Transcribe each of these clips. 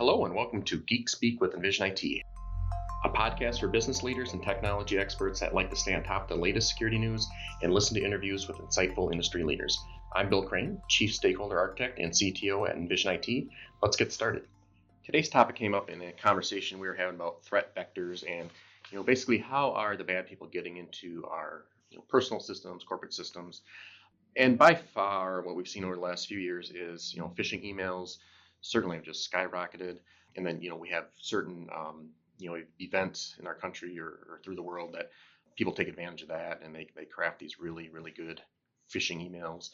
Hello and welcome to Geek Speak with Envision IT, a podcast for business leaders and technology experts that like to stay on top of the latest security news and listen to interviews with insightful industry leaders. I'm Bill Crane, Chief Stakeholder Architect and CTO at Envision IT. Let's get started. Today's topic came up in a conversation we were having about threat vectors and basically how are the bad people getting into our personal systems, corporate systems. And by far what we've seen over the last few years is phishing emails certainly have just skyrocketed. And then we have certain events in our country or through the world that people take advantage of that, and they craft these really, really good phishing emails.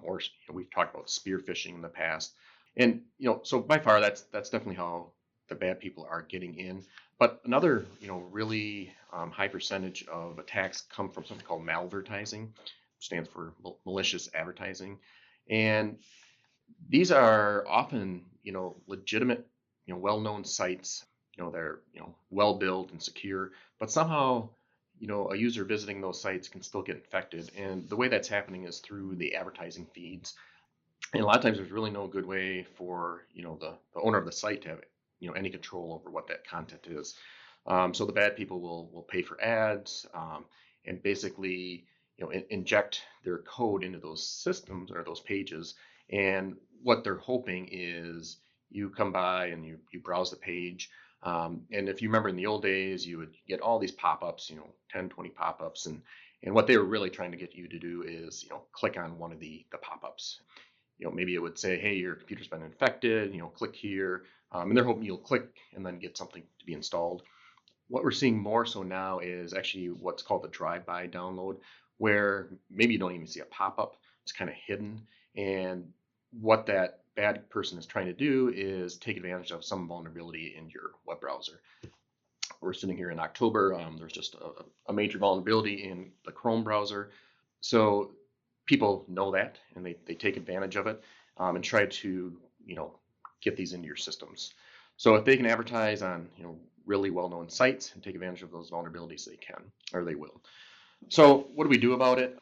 Or we've talked about spear phishing in the past. And so by far that's definitely how the bad people are getting in. But another really high percentage of attacks come from something called malvertising, which stands for malicious advertising. And these are often legitimate, well-known sites. They're well built and secure, but somehow a user visiting those sites can still get infected. And the way that's happening is through the advertising feeds. And a lot of times there's really no good way for the owner of the site to have any control over what that content is. So the bad people will pay for ads and basically inject their code into those systems or those pages. And what they're hoping is you come by and you browse the page. And if you remember in the old days, you would get all these pop-ups, 10, 20 pop-ups. And what they were really trying to get you to do is, click on one of the pop-ups. Maybe it would say, hey, your computer's been infected, click here. And they're hoping you'll click and then get something to be installed. What we're seeing more so now is actually what's called the drive-by download, where maybe you don't even see a pop-up. It's kind of hidden. And what that bad person is trying to do is take advantage of some vulnerability in your web browser. We're sitting here in October. There's just a major vulnerability in the Chrome browser. So people know that and they take advantage of it and try to get these into your systems. So if they can advertise on really well-known sites and take advantage of those vulnerabilities, they can, or they will. So what do we do about it?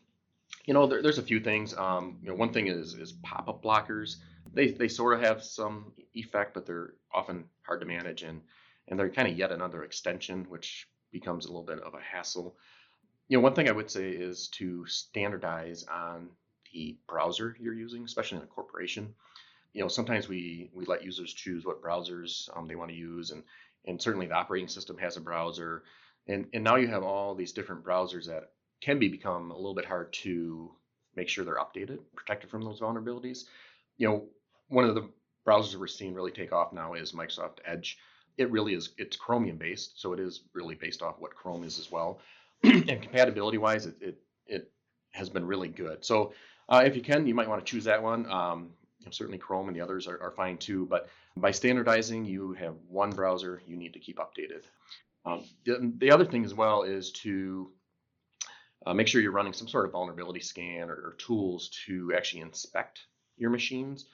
There's a few things. One thing is pop-up blockers. They sort of have some effect, but they're often hard to manage, and they're kind of yet another extension, which becomes a little bit of a hassle. One thing I would say is to standardize on the browser you're using, especially in a corporation. Sometimes we let users choose what browsers they want to use, and certainly the operating system has a browser, and now you have all these different browsers that can become a little bit hard to make sure they're updated, protected from those vulnerabilities. One of the browsers we're seeing really take off now is Microsoft Edge. It's Chromium based, so it is really based off what Chrome is as well. And compatibility wise, it has been really good. So if you can, you might want to choose that one. Certainly Chrome and the others are fine too, but by standardizing, you have one browser you need to keep updated. The other thing as well is to make sure you're running some sort of vulnerability scan or tools to actually inspect your machines.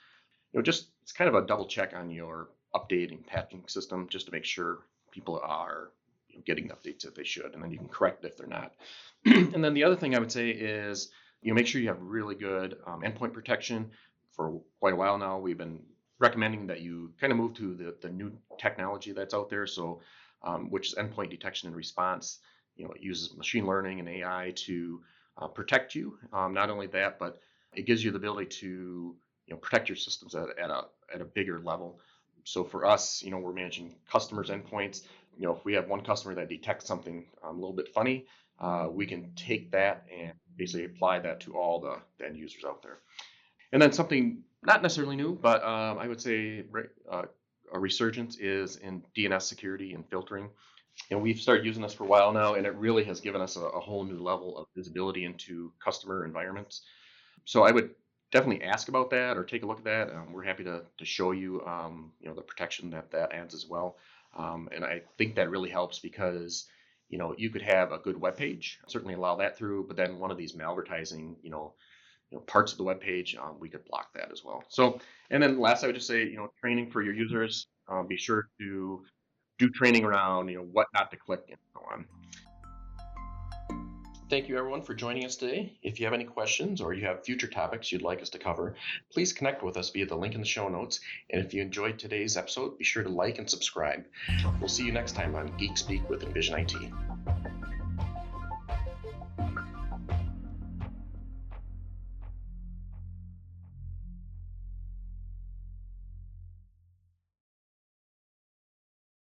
It's kind of a double check on your updating patching system just to make sure people are getting the updates that they should, and then you can correct if they're not. And then the other thing I would say is make sure you have really good endpoint protection. For quite a while now, we've been recommending that you kind of move to the new technology that's out there, so which is endpoint detection and response. It uses machine learning and AI to protect you. Not only that, but it gives you the ability to protect your systems at a bigger level. So for us, we're managing customers' endpoints. If we have one customer that detects something a little bit funny, we can take that and basically apply that to all the end users out there. And then something not necessarily new, but I would say a resurgence is in DNS security and filtering. We've started using this for a while now, and it really has given us a whole new level of visibility into customer environments. So I would definitely ask about that or take a look at that. We're happy to show you, the protection that adds as well. And I think that really helps because, you could have a good web page, certainly allow that through, but then one of these malvertising, parts of the web page, we could block that as well. So, and then last, I would just say, training for your users. Be sure to do training around, what not to click and so on. Thank you, everyone, for joining us today. If you have any questions or you have future topics you'd like us to cover, please connect with us via the link in the show notes. And if you enjoyed today's episode, be sure to like and subscribe. We'll see you next time on Geek Speak with Envision IT.